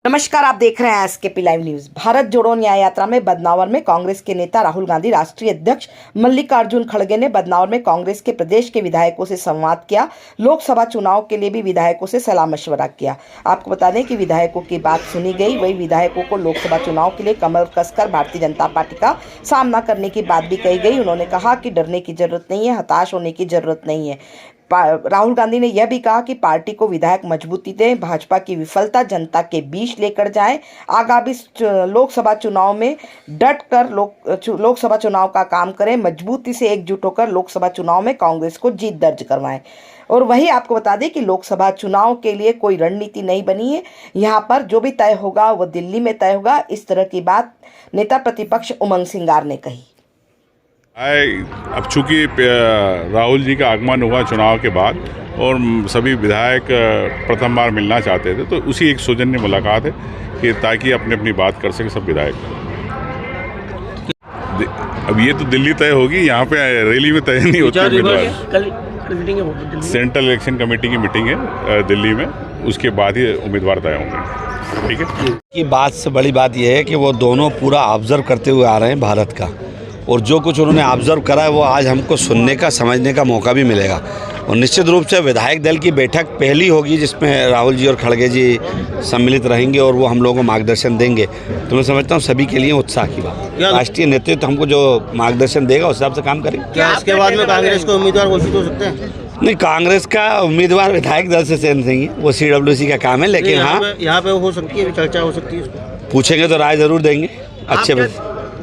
नमस्कार, आप देख रहे हैं एसकेपी लाइव न्यूज। भारत जोड़ो न्याय यात्रा में बदनावर में कांग्रेस के नेता राहुल गांधी, राष्ट्रीय अध्यक्ष मल्लिकार्जुन खड़गे ने बदनावर में कांग्रेस के प्रदेश के विधायकों से संवाद किया। लोकसभा चुनाव के लिए भी विधायकों से सलाह मशवरा किया। आपको बता दें कि विधायकों की बात सुनी गई, वही विधायकों को लोकसभा चुनाव के लिए कमर कसकर भारतीय जनता पार्टी का सामना करने की बात भी कही गई। उन्होंने कहा कि डरने की जरूरत नहीं है, हताश होने की जरूरत नहीं है। राहुल गांधी ने यह भी कहा कि पार्टी को विधायक मजबूती दें, भाजपा की विफलता जनता के बीच लेकर जाएं, आगामी लोकसभा चुनाव में डट कर लोकसभा चुनाव का काम करें, मजबूती से एकजुट होकर लोकसभा चुनाव में कांग्रेस को जीत दर्ज करवाएं। और वही आपको बता दें कि लोकसभा चुनाव के लिए कोई रणनीति नहीं बनी है, यहाँ पर जो भी तय होगा वो दिल्ली में तय होगा। इस तरह की बात नेता प्रतिपक्ष उमंग सिंगार ने कही। अब चूंकि राहुल जी का आगमन हुआ चुनाव के बाद और सभी विधायक प्रथम बार मिलना चाहते थे, तो उसी एक सौजन्य मुलाकात है कि ताकि अपनी अपनी बात कर सके सब विधायक। अब ये तो दिल्ली तय होगी, यहाँ पे रैली में तय नहीं होती। सेंट्रल इलेक्शन कमेटी की मीटिंग है दिल्ली में, उसके बाद ही उम्मीदवार तय होंगे। ठीक है, की बात से बड़ी बात यह है कि वो दोनों पूरा ऑब्जर्व करते हुए आ रहे हैं भारत का, और जो कुछ उन्होंने ऑब्जर्व करा है वो आज हमको सुनने का, समझने का मौका भी मिलेगा। और निश्चित रूप से विधायक दल की बैठक पहली होगी जिसमें राहुल जी और खड़गे जी सम्मिलित रहेंगे और वो हम लोगों को मार्गदर्शन देंगे। तो मैं समझता हूँ सभी के लिए उत्साह की बात। राष्ट्रीय नेतृत्व हमको जो मार्गदर्शन देगा उस हिसाब से काम करेंगे। क्या इसके बाद में कांग्रेस को उम्मीदवार घोषित हो सकते हैं? नहीं, कांग्रेस का उम्मीदवार विधायक दल से चयन देंगे, वो CWC का काम है। लेकिन हाँ, यहाँ पे हो सकती है, चर्चा हो सकती है, पूछेंगे तो राय जरूर देंगे। अच्छे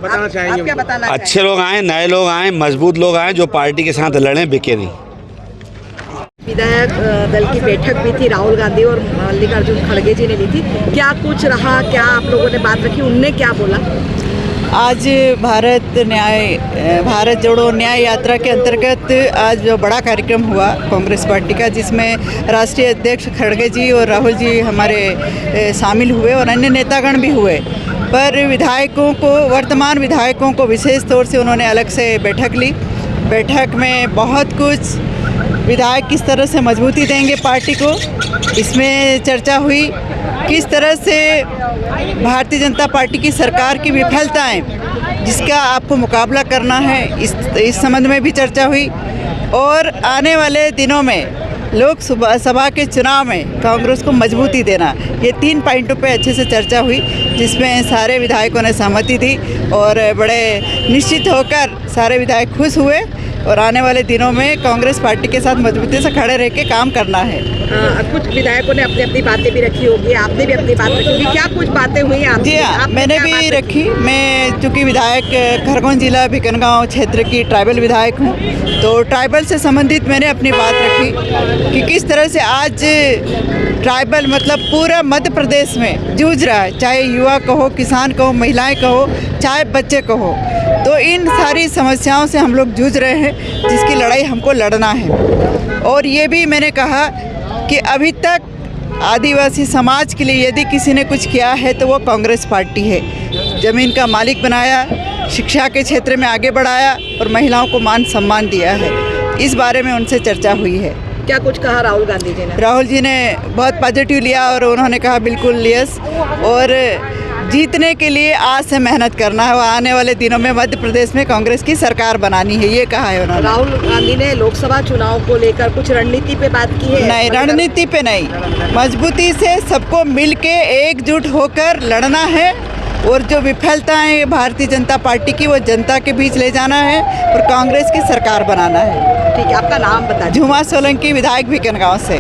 बताना चाहेंगे, अच्छे लोग आए, नए लोग आए, मजबूत लोग आए जो पार्टी के साथ लड़े, बिके नहीं। विधायक दल की बैठक भी थी, राहुल गांधी और मल्लिकार्जुन खड़गे जी ने ली थी। क्या कुछ रहा, क्या आप लोगों ने बात रखी, उनने क्या बोला? आज भारत जोड़ो न्याय यात्रा के अंतर्गत आज जो बड़ा कार्यक्रम हुआ कांग्रेस पार्टी का, जिसमें राष्ट्रीय अध्यक्ष खड़गे जी और राहुल जी हमारे शामिल हुए और अन्य नेतागण भी हुए। पर विधायकों को, वर्तमान विधायकों को विशेष तौर से उन्होंने अलग से बैठक ली। बैठक में बहुत कुछ विधायक किस तरह से मजबूती देंगे पार्टी को, इसमें चर्चा हुई। किस तरह से भारतीय जनता पार्टी की सरकार की विफलताएं, जिसका आपको मुकाबला करना है, इस संबंध में भी चर्चा हुई। और आने वाले दिनों में लोकसभा के चुनाव में कांग्रेस को मजबूती देना, ये 3 पॉइंटों पे अच्छे से चर्चा हुई, जिसमें सारे विधायकों ने सहमति दी और बड़े निश्चित होकर सारे विधायक खुश हुए। और आने वाले दिनों में कांग्रेस पार्टी के साथ मजबूती से खड़े रह के काम करना है। कुछ विधायकों ने अपनी अपनी बातें भी रखी होगी, आपने भी अपनी बात रखी होगी। क्या कुछ बातें हुई आप? जी हाँ, मैंने भी रखी। मैं चूँकि विधायक खरगोन जिला भिकनगांव क्षेत्र की ट्राइबल विधायक हूँ, तो ट्राइबल से संबंधित मैंने अपनी बात रखी कि किस तरह से आज ट्राइबल मतलब पूरा मध्य प्रदेश में जूझ रहा है, चाहे युवा कहो, किसान कहो, महिलाएं कहो, चाहे बच्चे कहो। तो इन सारी समस्याओं से हम लोग जूझ रहे हैं, जिसकी लड़ाई हमको लड़ना है। और ये भी मैंने कहा कि अभी तक आदिवासी समाज के लिए यदि किसी ने कुछ किया है तो वो कांग्रेस पार्टी है। ज़मीन का मालिक बनाया, शिक्षा के क्षेत्र में आगे बढ़ाया और महिलाओं को मान सम्मान दिया है। इस बारे में उनसे चर्चा हुई है। क्या कुछ कहा राहुल गांधी जी ने? राहुल जी ने बहुत पॉजिटिव लिया और उन्होंने कहा बिल्कुल यस, और जीतने के लिए आज से मेहनत करना है और आने वाले दिनों में मध्य प्रदेश में कांग्रेस की सरकार बनानी है, ये कहा है उन्होंने। राहुल गांधी ने लोकसभा चुनाव को लेकर कुछ रणनीति पे बात की है? नहीं, रणनीति पे नहीं, मजबूती से सबको मिलके एकजुट होकर लड़ना है। और जो विफलताएं भारतीय जनता पार्टी की, वो जनता के बीच ले जाना है और कांग्रेस की सरकार बनाना है। ठीक है, आपका नाम बता? झुमा सोलंकी, विधायक भिकनगांव से।